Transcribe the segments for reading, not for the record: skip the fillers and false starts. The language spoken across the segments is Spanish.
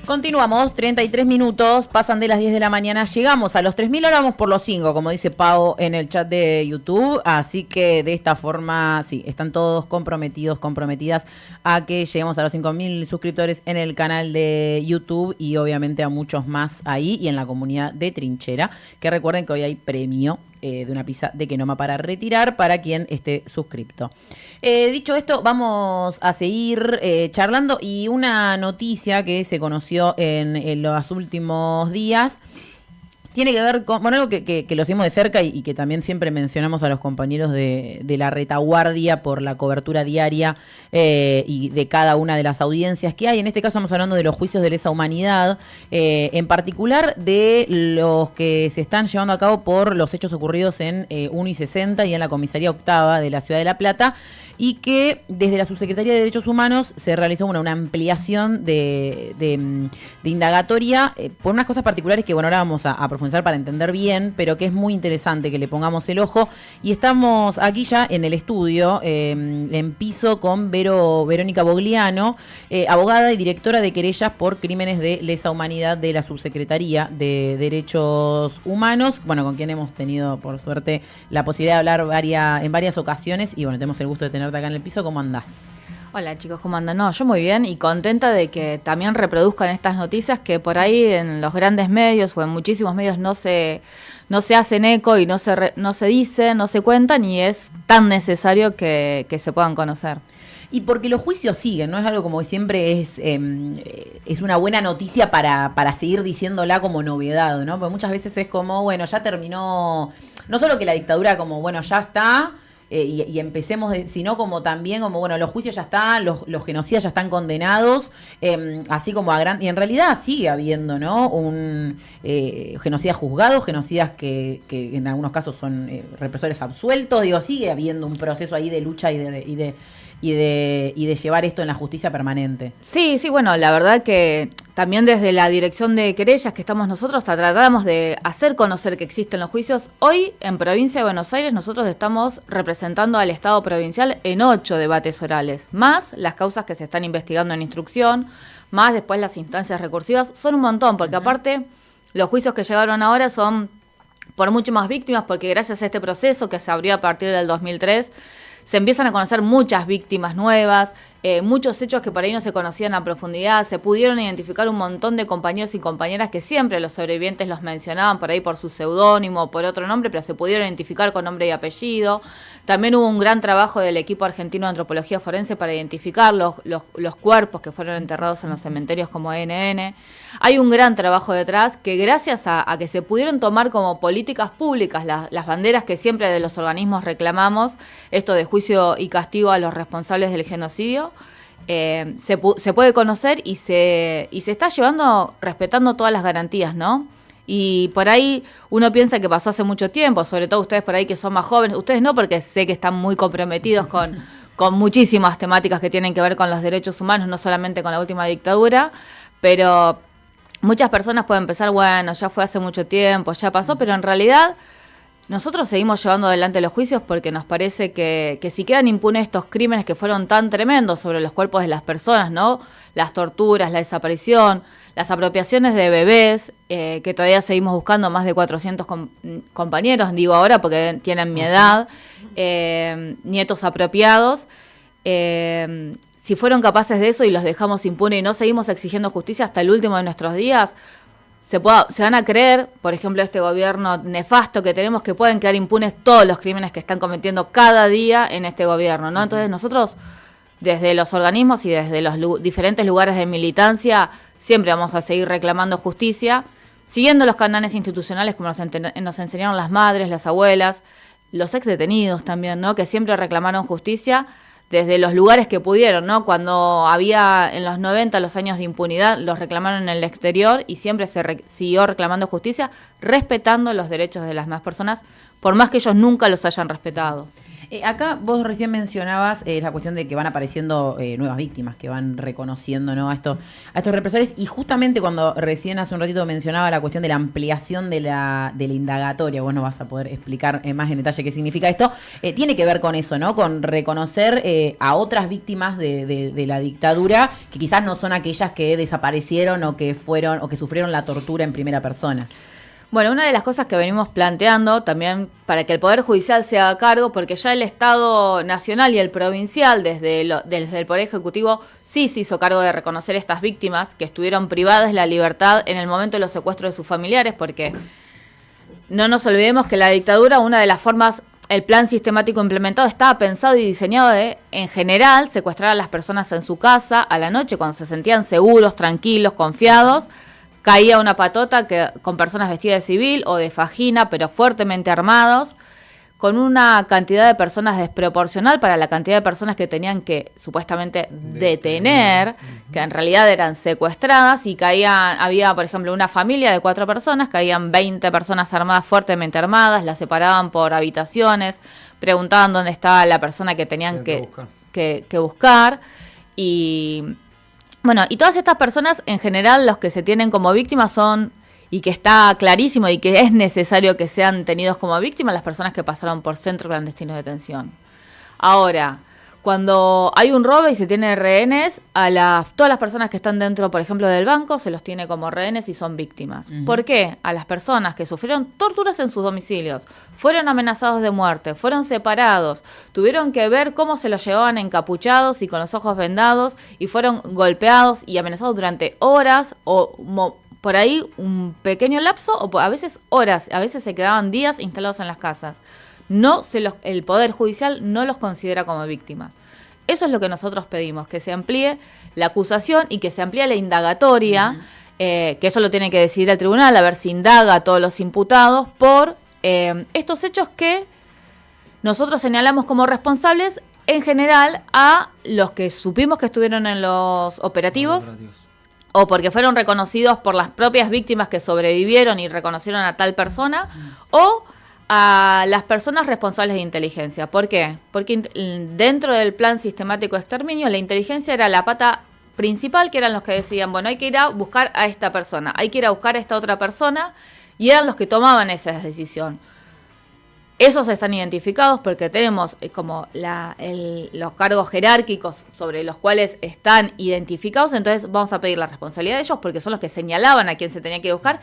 Continuamos, 33 minutos, pasan de las 10 de la mañana, llegamos a los 3.000, ahora vamos por los 5, como dice Pau en el chat de YouTube, así que de esta forma, sí, están todos comprometidas a que lleguemos a los 5.000 suscriptores en el canal de YouTube y obviamente a muchos más ahí y en la comunidad de Trinchera, que recuerden que hoy hay premio de una pizza de Kenoma para retirar para quien esté suscripto. Dicho esto, vamos a seguir charlando y una noticia que se conoció en los últimos días tiene que ver con algo que lo seguimos de cerca y que también siempre mencionamos a los compañeros de la retaguardia por la cobertura diaria y de cada una de las audiencias que hay. En este caso estamos hablando de los juicios de lesa humanidad, en particular de los que se están llevando a cabo por los hechos ocurridos en 1 y 60 y en la comisaría octava de la Ciudad de La Plata, y que desde la Subsecretaría de Derechos Humanos se realizó una ampliación de indagatoria por unas cosas particulares que ahora vamos a profundizar para entender bien, pero que es muy interesante que le pongamos el ojo. Y estamos aquí ya en el estudio, en piso, con Verónica Bogliano, abogada y directora de querellas por crímenes de lesa humanidad de la Subsecretaría de Derechos Humanos, con quien hemos tenido, por suerte, la posibilidad de hablar en varias ocasiones y tenemos el gusto de tenerte acá en el piso. ¿Cómo andás? Hola chicos, ¿cómo andan? No, yo muy bien y contenta de que también reproduzcan estas noticias que por ahí en los grandes medios o en muchísimos medios no se hacen eco y no se dicen, no se cuentan, y es tan necesario que se puedan conocer. Y porque los juicios siguen, ¿no? Es algo como que siempre es una buena noticia para seguir diciéndola como novedad, ¿no? Porque muchas veces es como, ya terminó, no solo que la dictadura ya está, y empecemos, sino como también los juicios ya están, los genocidas ya están condenados, así como y en realidad sigue habiendo, ¿no? Un genocidas juzgados, genocidas que en algunos casos son represores absueltos, sigue habiendo un proceso ahí de lucha y de llevar esto en la justicia permanente. Sí, la verdad que también desde la dirección de querellas que estamos nosotros tratamos de hacer conocer que existen los juicios. Hoy en Provincia de Buenos Aires nosotros estamos representando al Estado provincial en 8 debates orales, más las causas que se están investigando en instrucción, más después las instancias recursivas. Son un montón, porque aparte los juicios que llegaron ahora son por mucho más víctimas, porque gracias a este proceso que se abrió a partir del 2003, se empiezan a conocer muchas víctimas nuevas, muchos hechos que por ahí no se conocían a profundidad, se pudieron identificar un montón de compañeros y compañeras que siempre los sobrevivientes los mencionaban por ahí por su seudónimo o por otro nombre, pero se pudieron identificar con nombre y apellido. También hubo un gran trabajo del equipo argentino de antropología forense para identificar los cuerpos que fueron enterrados en los cementerios como NN. Hay un gran trabajo detrás que gracias a que se pudieron tomar como políticas públicas las banderas que siempre de los organismos reclamamos, esto de juicio y castigo a los responsables del genocidio, se puede conocer y se está llevando respetando todas las garantías, ¿no? Y por ahí uno piensa que pasó hace mucho tiempo, sobre todo ustedes por ahí que son más jóvenes, ustedes no, porque sé que están muy comprometidos con muchísimas temáticas que tienen que ver con los derechos humanos, no solamente con la última dictadura, pero muchas personas pueden pensar, ya fue hace mucho tiempo, ya pasó, pero en realidad nosotros seguimos llevando adelante los juicios porque nos parece que si quedan impunes estos crímenes que fueron tan tremendos sobre los cuerpos de las personas, ¿no? Las torturas, la desaparición, las apropiaciones de bebés, que todavía seguimos buscando más de 400 compañeros, digo ahora porque tienen mi edad, nietos apropiados. Si fueron capaces de eso y los dejamos impunes y no seguimos exigiendo justicia hasta el último de nuestros días, se van a creer, por ejemplo, este gobierno nefasto que tenemos, que pueden quedar impunes todos los crímenes que están cometiendo cada día en este gobierno, ¿no? Entonces nosotros, desde los organismos y desde los diferentes lugares de militancia, siempre vamos a seguir reclamando justicia, siguiendo los cánones institucionales como nos enseñaron las madres, las abuelas, los ex detenidos también, ¿no? Que siempre reclamaron justicia desde los lugares que pudieron, ¿no? Cuando había en los 90 los años de impunidad, los reclamaron en el exterior y siempre se siguió reclamando justicia, respetando los derechos de las demás personas, por más que ellos nunca los hayan respetado. Acá vos recién mencionabas la cuestión de que van apareciendo nuevas víctimas, que van reconociendo, ¿no?, a estos represores, y justamente cuando recién hace un ratito mencionaba la cuestión de la ampliación de la indagatoria, vos nos vas a poder explicar más en detalle qué significa esto, tiene que ver con eso, ¿no?, con reconocer a otras víctimas de la dictadura, que quizás no son aquellas que desaparecieron o que sufrieron la tortura en primera persona. Bueno, una de las cosas que venimos planteando también para que el Poder Judicial se haga cargo, porque ya el Estado nacional y el provincial, desde el Poder Ejecutivo, sí se hizo cargo de reconocer estas víctimas que estuvieron privadas de la libertad en el momento de los secuestros de sus familiares, porque no nos olvidemos que la dictadura, una de las formas, el plan sistemático implementado estaba pensado y diseñado de, en general, secuestrar a las personas en su casa a la noche, cuando se sentían seguros, tranquilos, confiados. Caía una patota con personas vestidas de civil o de fajina, pero fuertemente armados, con una cantidad de personas desproporcional para la cantidad de personas que tenían que supuestamente detener, que en realidad eran secuestradas, y había, por ejemplo, una familia de 4 personas, caían 20 personas armadas, fuertemente armadas, las separaban por habitaciones, preguntaban dónde estaba la persona que tenían que buscar, y... Bueno, y todas estas personas, en general, los que se tienen como víctimas son, y que está clarísimo y que es necesario que sean tenidos como víctimas, las personas que pasaron por centros clandestinos de detención. Ahora, cuando hay un robo y se tiene rehenes, todas las personas que están dentro, por ejemplo, del banco, se los tiene como rehenes y son víctimas. Uh-huh. ¿Por qué? A las personas que sufrieron torturas en sus domicilios, fueron amenazados de muerte, fueron separados, tuvieron que ver cómo se los llevaban encapuchados y con los ojos vendados, y fueron golpeados y amenazados durante horas, o por ahí un pequeño lapso, o a veces horas, a veces se quedaban días instalados en las casas. El Poder Judicial no los considera como víctimas. Eso es lo que nosotros pedimos, que se amplíe la acusación y que se amplíe la indagatoria, uh-huh. Que eso lo tiene que decidir el tribunal, a ver si indaga a todos los imputados por estos hechos que nosotros señalamos como responsables, en general, a los que supimos que estuvieron en los operativos, o porque fueron reconocidos por las propias víctimas que sobrevivieron y reconocieron a tal persona, o a las personas responsables de inteligencia. ¿Por qué? Porque dentro del plan sistemático de exterminio, la inteligencia era la pata principal, que eran los que decían, bueno, hay que ir a buscar a esta persona, hay que ir a buscar a esta otra persona, y eran los que tomaban esa decisión. Esos están identificados porque tenemos como los cargos jerárquicos sobre los cuales están identificados, entonces vamos a pedir la responsabilidad de ellos porque son los que señalaban a quién se tenía que buscar.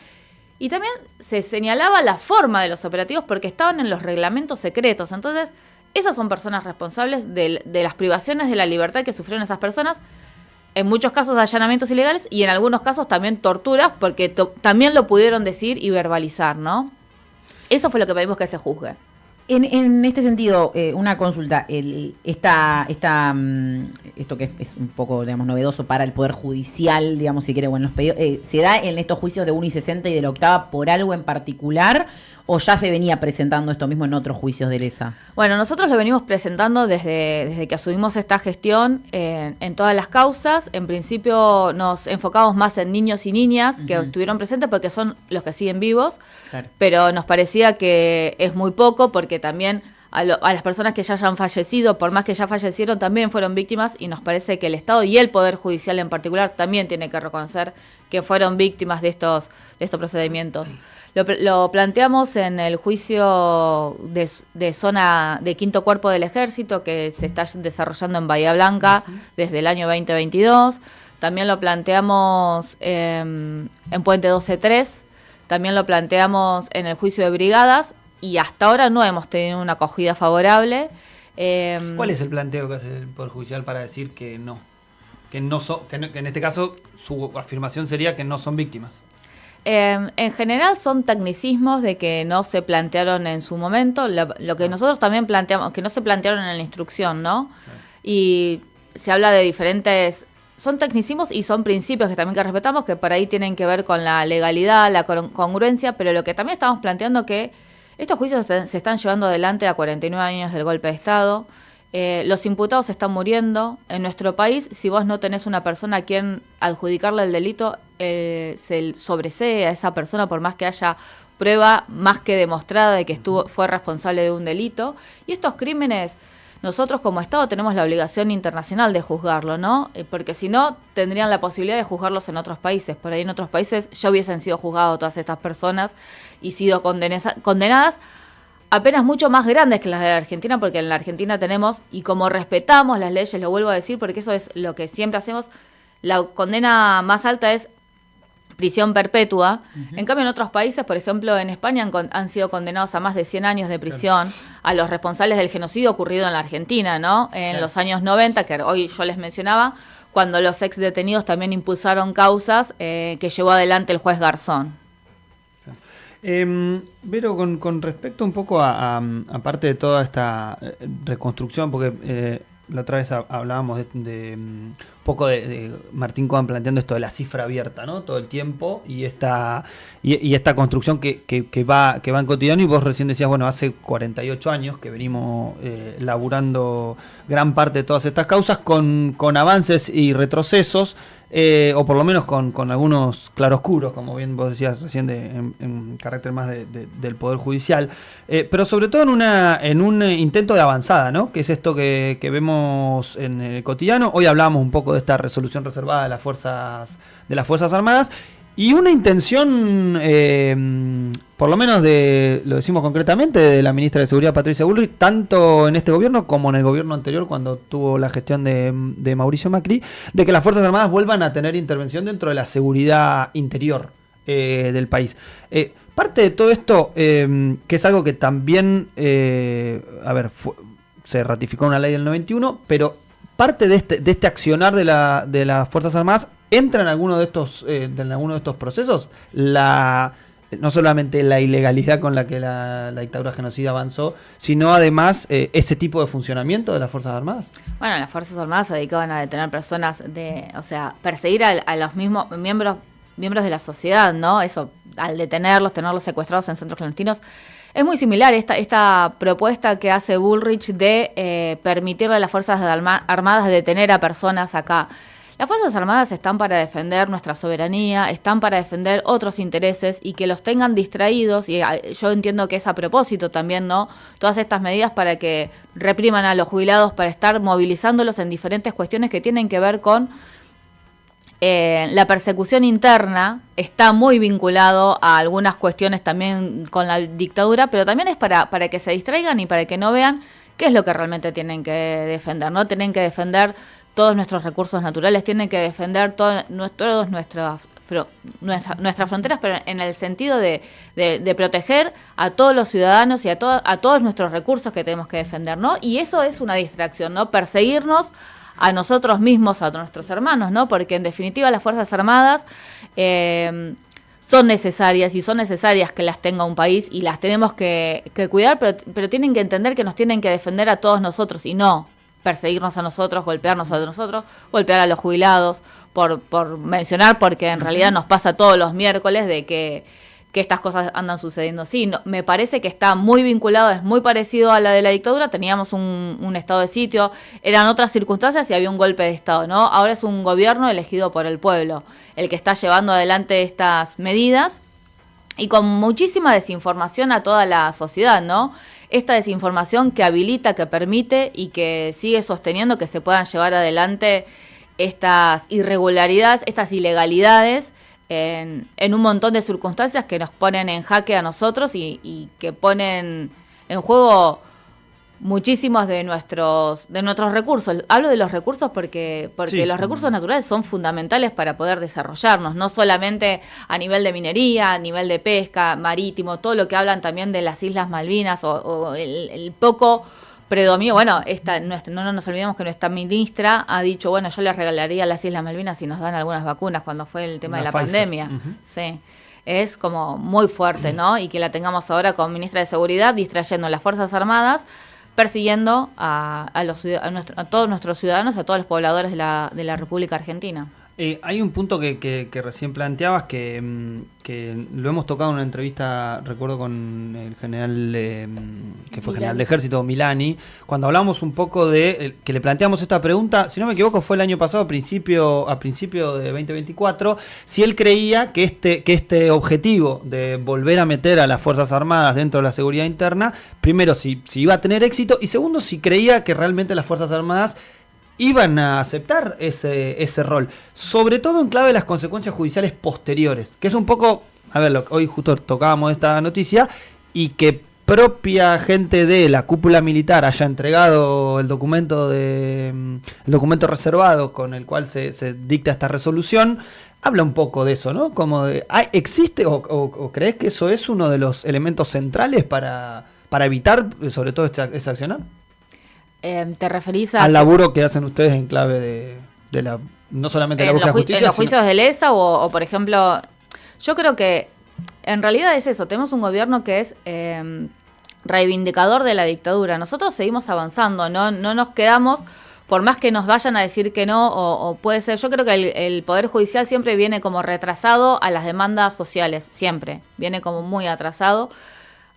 Y también se señalaba la forma de los operativos porque estaban en los reglamentos secretos. Entonces, esas son personas responsables de las privaciones de la libertad que sufrieron esas personas. En muchos casos de allanamientos ilegales y en algunos casos también torturas, porque también lo pudieron decir y verbalizar, ¿no? Eso fue lo que pedimos que se juzgue. En este sentido, una consulta, esto que es un poco, digamos, novedoso para el Poder Judicial, digamos, si quiere, bueno, los pedidos, ¿se da en estos juicios de 1 y 60 y de la octava por algo en particular, o ya se venía presentando esto mismo en otros juicios de LESA? Bueno, nosotros lo venimos presentando desde que asumimos esta gestión en todas las causas. En principio nos enfocamos más en niños y niñas que estuvieron presentes porque son los que siguen vivos, claro. Pero nos parecía que es muy poco porque también a las personas que ya hayan fallecido, por más que ya fallecieron, también fueron víctimas, y nos parece que el Estado y el Poder Judicial en particular también tiene que reconocer que fueron víctimas de estos procedimientos. Lo planteamos en el juicio de zona de Quinto Cuerpo del Ejército que se está desarrollando en Bahía Blanca desde el año 2022. También lo planteamos en Puente 12-3. También lo planteamos en el juicio de brigadas y hasta ahora no hemos tenido una acogida favorable. ¿Cuál es el planteo que hace el Poder Judicial para decir que no? Que en este caso su afirmación sería que no son víctimas. En general son tecnicismos de que no se plantearon en su momento, lo que nosotros también planteamos, que no se plantearon en la instrucción, ¿no? Y se habla de diferentes, son tecnicismos y son principios que también que respetamos, que por ahí tienen que ver con la legalidad, la congruencia, pero lo que también estamos planteando que estos juicios se están llevando adelante a 49 años del golpe de Estado. Los imputados están muriendo. En nuestro país, si vos no tenés una persona a quien adjudicarle el delito, se sobresee a esa persona por más que haya prueba más que demostrada de que fue responsable de un delito. Y estos crímenes, nosotros como Estado tenemos la obligación internacional de juzgarlo, ¿no? Porque si no, tendrían la posibilidad de juzgarlos en otros países. Por ahí en otros países ya hubiesen sido juzgados todas estas personas y sido condenadas a penas mucho más grandes que las de la Argentina, porque en la Argentina tenemos, y como respetamos las leyes, lo vuelvo a decir, porque eso es lo que siempre hacemos, la condena más alta es prisión perpetua. En cambio, en otros países, por ejemplo, en España han sido condenados a más de 100 años de prisión a los responsables del genocidio ocurrido en la Argentina, ¿no? En los años 90, que hoy yo les mencionaba, cuando los ex detenidos también impulsaron causas que llevó adelante el juez Garzón. Vero, con respecto un poco a parte de toda esta reconstrucción, porque la otra vez hablábamos de un poco de Martín Cohen planteando esto de la cifra abierta, ¿no? Todo el tiempo y esta construcción que va en cotidiano, y vos recién decías, bueno, hace 48 años que venimos laburando gran parte de todas estas causas con avances y retrocesos. O por lo menos con algunos claroscuros, como bien vos decías recién, en carácter más del Poder Judicial, pero sobre todo en un intento de avanzada, ¿no? Que es esto que vemos en el cotidiano. Hoy hablábamos un poco de esta resolución reservada de las Fuerzas Armadas, y una intención, por lo menos lo decimos concretamente, de la ministra de Seguridad, Patricia Bullrich, tanto en este gobierno como en el gobierno anterior, cuando tuvo la gestión de Mauricio Macri, de que las Fuerzas Armadas vuelvan a tener intervención dentro de la seguridad interior del país. Parte de todo esto, que es algo que también, se ratificó en una ley del 91, pero parte de este accionar de las Fuerzas Armadas entra en alguno de estos procesos, no solamente la ilegalidad con la que la dictadura genocida avanzó, sino además ese tipo de funcionamiento de las Fuerzas Armadas. Bueno, las Fuerzas Armadas se dedicaban a detener personas, perseguir a los mismos miembros de la sociedad, ¿no? Eso, al detenerlos, tenerlos secuestrados en centros clandestinos. Es muy similar esta propuesta que hace Bullrich de permitirle a las Fuerzas Armadas detener a personas acá. Las Fuerzas Armadas están para defender nuestra soberanía, están para defender otros intereses, y que los tengan distraídos, y yo entiendo que es a propósito también, ¿no? Todas estas medidas para que repriman a los jubilados, para estar movilizándolos en diferentes cuestiones que tienen que ver con la persecución interna. Está muy vinculado a algunas cuestiones también con la dictadura, pero también es para que se distraigan y para que no vean qué es lo que realmente tienen que defender, ¿no? Tienen que defender todos nuestros recursos naturales, tienen que defender todas nuestras fronteras, pero en el sentido de proteger a todos los ciudadanos y a todos nuestros recursos que tenemos que defender, ¿no? Y eso es una distracción, ¿no? Perseguirnos a nosotros mismos, a nuestros hermanos, ¿no? Porque en definitiva las Fuerzas Armadas son necesarias, y son necesarias que las tenga un país, y las tenemos que cuidar, pero tienen que entender que nos tienen que defender a todos nosotros, y no perseguirnos a nosotros, golpearnos a nosotros, golpear a los jubilados, por mencionar, porque en realidad nos pasa todos los miércoles de que estas cosas andan sucediendo. Sí, me parece que está muy vinculado, es muy parecido a la de la dictadura. Teníamos un estado de sitio, eran otras circunstancias y había un golpe de estado, ¿no? Ahora es un gobierno elegido por el pueblo el que está llevando adelante estas medidas, y con muchísima desinformación a toda la sociedad, ¿no? Esta desinformación que habilita, que permite y que sigue sosteniendo que se puedan llevar adelante estas irregularidades, estas ilegalidades en un montón de circunstancias que nos ponen en jaque a nosotros y que ponen en juego muchísimos de nuestros recursos. Hablo de los recursos porque sí, los recursos naturales son fundamentales para poder desarrollarnos, no solamente a nivel de minería, a nivel de pesca, marítimo, todo lo que hablan también de las Islas Malvinas o el poco predominio. Bueno, no nos olvidemos que nuestra ministra ha dicho, bueno, yo les regalaría las Islas Malvinas si nos dan algunas vacunas cuando fue el tema de la pandemia. Sí. Es como muy fuerte, ¿no? Y que la tengamos ahora como ministra de Seguridad, distrayendo a las Fuerzas Armadas, persiguiendo a todos nuestros ciudadanos, a todos los pobladores de la República Argentina. Hay un punto que recién planteabas que lo hemos tocado en una entrevista, recuerdo con el general, que fue general de ejército, Milani, cuando hablamos un poco de que le planteamos esta pregunta, si no me equivoco fue el año pasado, a principio de 2024, si él creía que este objetivo de volver a meter a las Fuerzas Armadas dentro de la seguridad interna, primero si iba a tener éxito y segundo si creía que realmente las Fuerzas Armadas iban a aceptar ese rol, sobre todo en clave de las consecuencias judiciales posteriores, que es un poco, a ver, hoy justo tocábamos esta noticia, y que propia gente de la cúpula militar haya entregado el documento reservado con el cual se dicta esta resolución, habla un poco de eso, ¿no? Como de, ¿existe o crees que eso es uno de los elementos centrales para evitar, sobre todo, ese accionar? ¿Te referís al laburo que hacen ustedes en clave de la, no solamente de la búsqueda de justicia, en los juicios de lesa o por ejemplo, yo creo que en realidad es eso, tenemos un gobierno que es reivindicador de la dictadura. Nosotros seguimos avanzando, no nos quedamos, por más que nos vayan a decir que no, o puede ser, yo creo que el Poder Judicial siempre viene como retrasado a las demandas sociales, siempre, viene como muy atrasado.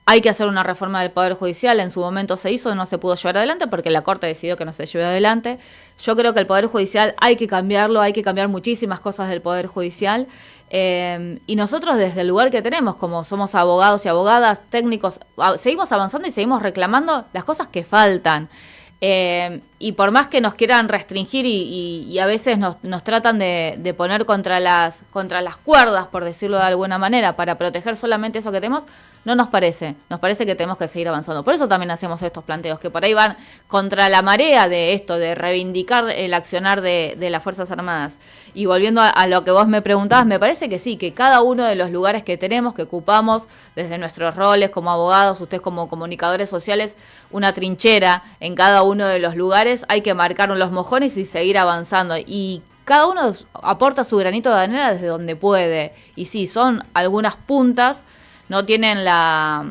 Hay que hacer una reforma del Poder Judicial, en su momento se hizo, no se pudo llevar adelante porque la Corte decidió que no se lleve adelante. Yo creo que el Poder Judicial hay que cambiarlo, hay que cambiar muchísimas cosas del Poder Judicial. Y nosotros desde el lugar que tenemos, como somos abogados y abogadas, técnicos, seguimos avanzando y seguimos reclamando las cosas que faltan. Y por más que nos quieran restringir y a veces nos tratan de poner contra las cuerdas, por decirlo de alguna manera, para proteger solamente eso que tenemos, no nos parece que tenemos que seguir avanzando. Por eso también hacemos estos planteos, que por ahí van contra la marea de esto, de reivindicar el accionar de las Fuerzas Armadas. Y volviendo a lo que vos me preguntabas, me parece que sí, que cada uno de los lugares que tenemos, que ocupamos desde nuestros roles como abogados, ustedes como comunicadores sociales, una trinchera en cada uno de los lugares, hay que marcar los mojones y seguir avanzando. Y cada uno aporta su granito de arena desde donde puede. Y sí, son algunas puntas, no tienen la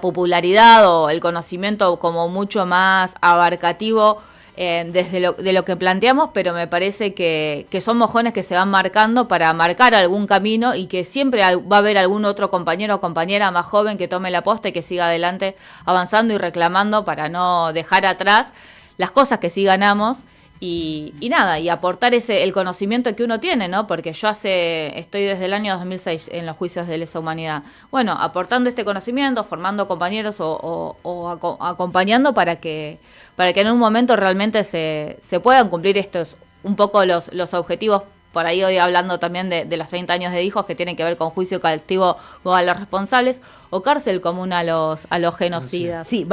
popularidad o el conocimiento como mucho más abarcativo de lo que planteamos, pero me parece que son mojones que se van marcando para marcar algún camino y que siempre va a haber algún otro compañero o compañera más joven que tome la posta y que siga adelante avanzando y reclamando para no dejar atrás las cosas que sí ganamos. Y nada, y aportar el conocimiento que uno tiene, ¿no? Porque estoy desde el año 2006 en los juicios de lesa humanidad. Bueno, aportando este conocimiento, formando compañeros o acompañando para que en un momento realmente se puedan cumplir estos un poco los objetivos. Por ahí hoy hablando también de los 30 años de hijos que tienen que ver con juicio castigo a los responsables o cárcel común a los genocidas. Sí,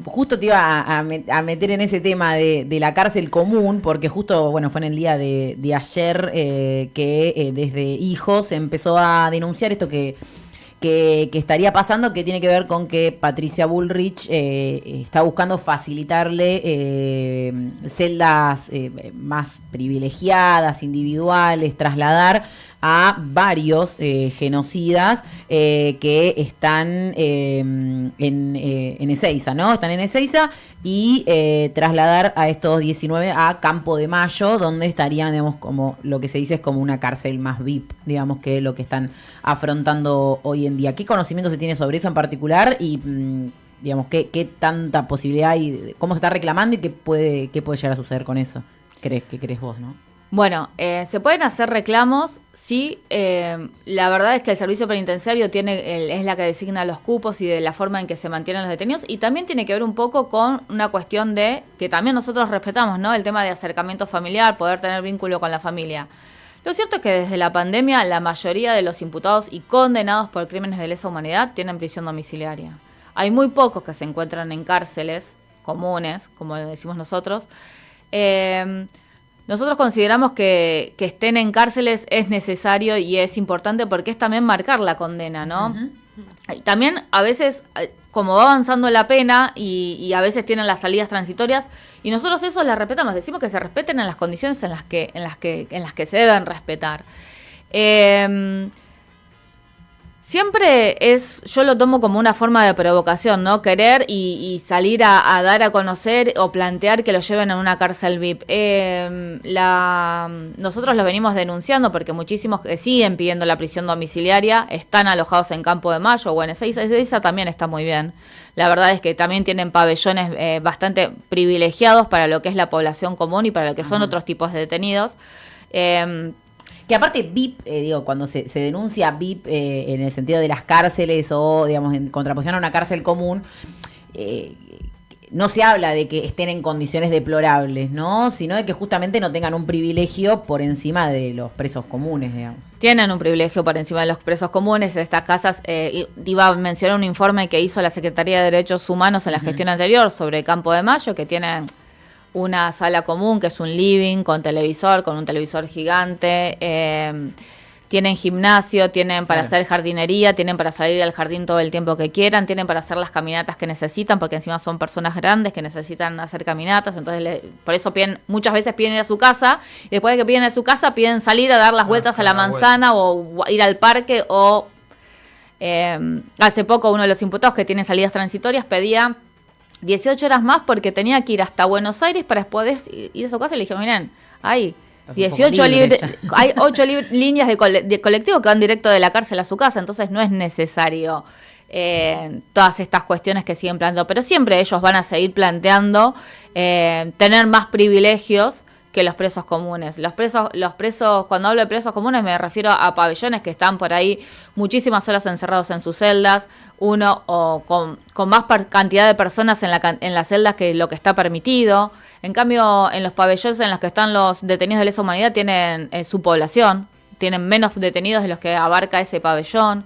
justo te iba a meter en ese tema de la cárcel común, porque justo fue en el día de ayer que desde Hijos se empezó a denunciar esto que estaría pasando, que tiene que ver con que Patricia Bullrich está buscando facilitarle celdas más privilegiadas, individuales, trasladar a varios genocidas que están en Ezeiza, ¿no? Están en Ezeiza y trasladar a estos 19 a Campo de Mayo, donde estarían, digamos, como lo que se dice es como una cárcel más VIP, digamos, que lo que están afrontando hoy en día. ¿Qué conocimiento se tiene sobre eso en particular y, digamos, qué tanta posibilidad hay, cómo se está reclamando y qué puede llegar a suceder con eso? ¿Qué crees vos, no? Bueno, se pueden hacer reclamos, sí. La verdad es que el servicio penitenciario es la que designa los cupos y de la forma en que se mantienen los detenidos, y también tiene que ver un poco con una cuestión de que también nosotros respetamos, ¿no? El tema de acercamiento familiar, poder tener vínculo con la familia. Lo cierto es que desde la pandemia la mayoría de los imputados y condenados por crímenes de lesa humanidad tienen prisión domiciliaria. Hay muy pocos que se encuentran en cárceles comunes, como le decimos nosotros. Nosotros consideramos que estén en cárceles es necesario y es importante porque es también marcar la condena, ¿no? Uh-huh. También a veces, como va avanzando la pena y a veces tienen las salidas transitorias, y nosotros eso las respetamos, decimos que se respeten en las condiciones en las que se deben respetar. Siempre yo lo tomo como una forma de provocación, ¿no? Querer y salir a dar a conocer o plantear que lo lleven a una cárcel VIP. Nosotros los venimos denunciando porque muchísimos que siguen pidiendo la prisión domiciliaria están alojados en Campo de Mayo o en Ezeiza. Ezeiza también está muy bien. La verdad es que también tienen pabellones bastante privilegiados para lo que es la población común y para lo que son otros tipos de detenidos. Que aparte VIP, cuando se denuncia VIP en el sentido de las cárceles o, digamos, en contraposición a una cárcel común, no se habla de que estén en condiciones deplorables, ¿no? Sino de que justamente no tengan un privilegio por encima de los presos comunes, digamos. Tienen un privilegio por encima de los presos comunes. Estas casas, iba a mencionar un informe que hizo la Secretaría de Derechos Humanos en la gestión anterior sobre Campo de Mayo, que tienen una sala común, que es un living con televisor, con un televisor gigante. Tienen gimnasio, tienen para hacer jardinería, tienen para salir al jardín todo el tiempo que quieran, tienen para hacer las caminatas que necesitan, porque encima son personas grandes que necesitan hacer caminatas. Entonces, por eso muchas veces piden ir a su casa, y después de que piden ir a su casa, piden salir a dar las vueltas a la manzana o ir al parque. O hace poco uno de los imputados que tiene salidas transitorias pedía 18 horas más porque tenía que ir hasta Buenos Aires para poder ir a su casa, y le dije, miren, hay 18 hay 8 líneas de colectivo que van directo de la cárcel a su casa, entonces no es necesario todas estas cuestiones que siguen planteando, pero siempre ellos van a seguir planteando tener más privilegios que los presos comunes. Los presos, cuando hablo de presos comunes me refiero a pabellones que están por ahí muchísimas horas encerrados en sus celdas, uno o con más cantidad de personas en las celdas que lo que está permitido. En cambio, en los pabellones en los que están los detenidos de lesa humanidad tienen su población, tienen menos detenidos de los que abarca ese pabellón.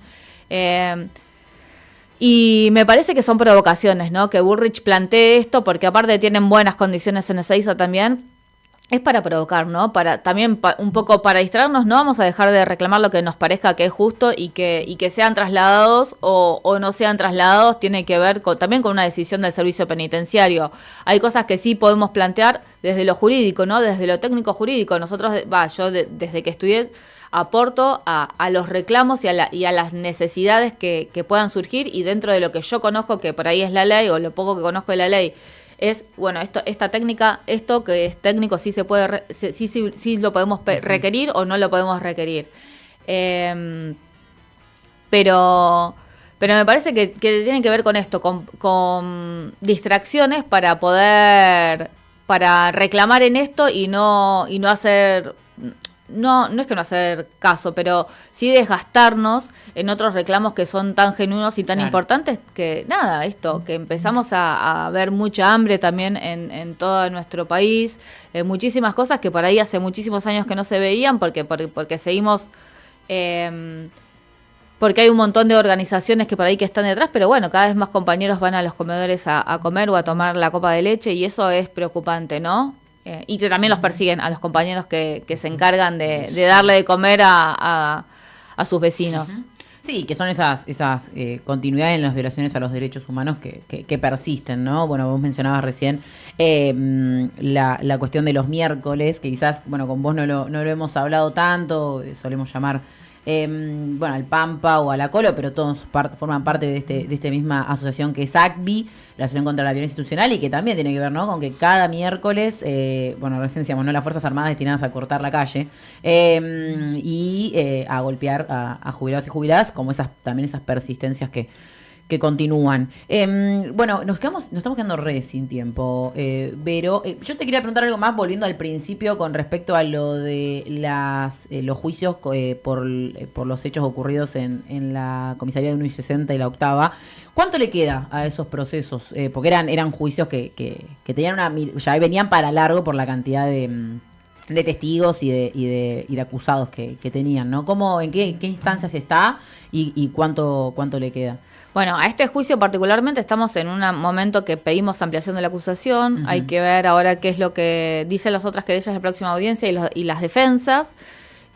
Y me parece que son provocaciones, ¿no? Que Bullrich plantee esto, porque aparte tienen buenas condiciones en Ezeiza también. Es para provocar, ¿no? También un poco para distraernos. No vamos a dejar de reclamar lo que nos parezca que es justo, y que sean trasladados o no sean trasladados tiene que ver también con una decisión del servicio penitenciario. Hay cosas que sí podemos plantear desde lo jurídico, ¿no? Desde lo técnico jurídico. Nosotros, yo desde que estudié aporto a los reclamos y a las necesidades que puedan surgir, y dentro de lo que yo conozco, que por ahí es la ley, o lo poco que conozco de la ley, es, bueno, esta técnica, esto que es técnico sí se puede, sí lo podemos requerir o no lo podemos requerir. Pero me parece que tiene que ver con esto, con distracciones para reclamar en esto y no hacer... No es que no hacer caso, pero sí desgastarnos en otros reclamos que son tan genuinos y tan importantes, que nada, que empezamos a ver mucha hambre también en todo nuestro país, muchísimas cosas que por ahí hace muchísimos años que no se veían, porque seguimos, porque hay un montón de organizaciones que por ahí que están detrás, pero bueno, cada vez más compañeros van a los comedores a comer o a tomar la copa de leche, y eso es preocupante, ¿no? Y que también los persiguen a los compañeros que se encargan de darle de comer a sus vecinos. Sí, que son esas continuidades en las violaciones a los derechos humanos que persisten, ¿no? Bueno, vos mencionabas recién la cuestión de los miércoles, que quizás, bueno, con vos no lo hemos hablado tanto, solemos llamar al Pampa o a la Colo, pero todos forman parte de esta misma asociación que es ACVI, la Asociación contra la Violencia Institucional, y que también tiene que ver, ¿no?, con que cada miércoles, recién decíamos, ¿no?, las Fuerzas Armadas destinadas a cortar la calle y a golpear a jubilados y jubiladas, como también esas persistencias que continúan. Nos estamos quedando sin tiempo, Vero. Yo te quería preguntar algo más, volviendo al principio, con respecto a lo de los juicios por los hechos ocurridos en la comisaría de 1 y 60 y la octava. ¿Cuánto le queda a esos procesos? Porque eran juicios que tenían ya venían para largo por la cantidad de testigos y de acusados que tenían, ¿no? ¿En qué instancias está y cuánto le queda? Bueno, a este juicio particularmente estamos en un momento que pedimos ampliación de la acusación. Hay que ver ahora qué es lo que dicen las otras querellas de próxima audiencia y las defensas.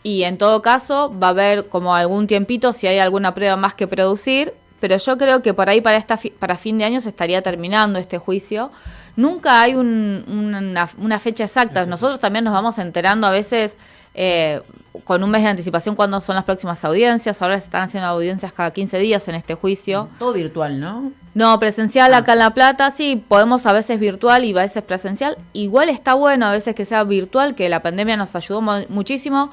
Y en todo caso va a haber como algún tiempito si hay alguna prueba más que producir. Pero yo creo que por ahí para fin de año se estaría terminando este juicio. Nunca hay una fecha exacta. Nosotros también nos vamos enterando a veces con un mes de anticipación cuándo son las próximas audiencias. Ahora se están haciendo audiencias cada 15 días en este juicio. Todo virtual, ¿no? No, presencial acá en La Plata, sí, podemos a veces virtual y a veces presencial. Igual está bueno a veces que sea virtual, que la pandemia nos ayudó muchísimo.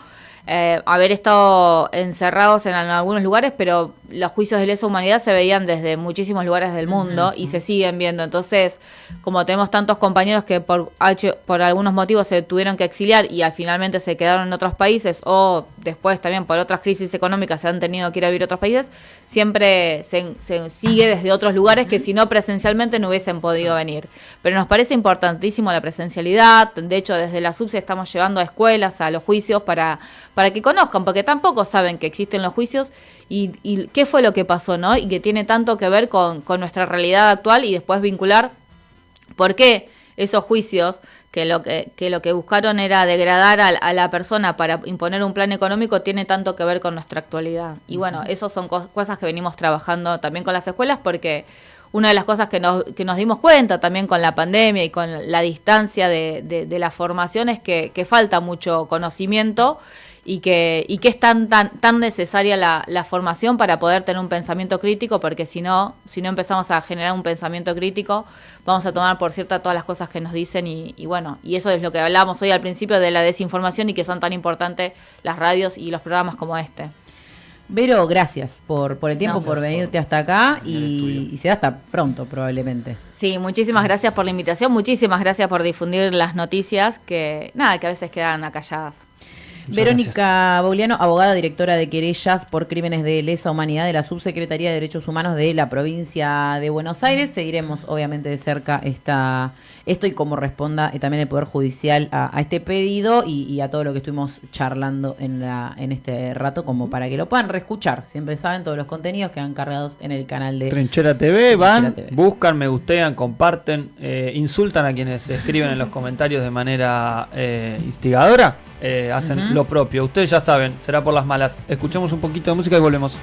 Haber estado encerrados en algunos lugares, pero los juicios de lesa humanidad se veían desde muchísimos lugares del mundo y se siguen viendo. Entonces, como tenemos tantos compañeros que por algunos motivos se tuvieron que exiliar y finalmente se quedaron en otros países, o después también por otras crisis económicas se han tenido que ir a vivir a otros países, siempre se sigue desde otros lugares que si no presencialmente no hubiesen podido venir. Pero nos parece importantísimo la presencialidad. De hecho, desde la SUBSE estamos llevando a escuelas a los juicios para que conozcan, porque tampoco saben que existen los juicios y qué fue lo que pasó, ¿no? Y que tiene tanto que ver con nuestra realidad actual, y después vincular por qué esos juicios que lo que buscaron era degradar a la persona para imponer un plan económico, tiene tanto que ver con nuestra actualidad. Y bueno, esas son cosas que venimos trabajando también con las escuelas, porque una de las cosas que nos dimos cuenta también con la pandemia y con la distancia de la formación es que falta mucho conocimiento y que es tan necesaria la formación para poder tener un pensamiento crítico, porque si no empezamos a generar un pensamiento crítico, vamos a tomar por cierta todas las cosas que nos dicen y bueno, y eso es lo que hablábamos hoy al principio de la desinformación y que son tan importantes las radios y los programas como este. Vero, gracias por el tiempo, Gracias por venirte hasta acá y y será hasta pronto probablemente. Sí, muchísimas gracias por la invitación, muchísimas gracias por difundir las noticias que a veces quedan acalladas. Verónica Bauliano, abogada, directora de querellas por crímenes de lesa humanidad de la Subsecretaría de Derechos Humanos de la provincia de Buenos Aires. Seguiremos obviamente de cerca esto y cómo responda también el Poder Judicial a este pedido y a todo lo que estuvimos charlando en este rato, como para que lo puedan reescuchar. Siempre saben todos los contenidos que han cargados en el canal de Trinchera TV. Van, TV. Buscan, me gustean, comparten, insultan a quienes escriben en los comentarios de manera instigadora. Hacen lo propio. Ustedes ya saben, será por las malas. Escuchemos un poquito de música y volvemos.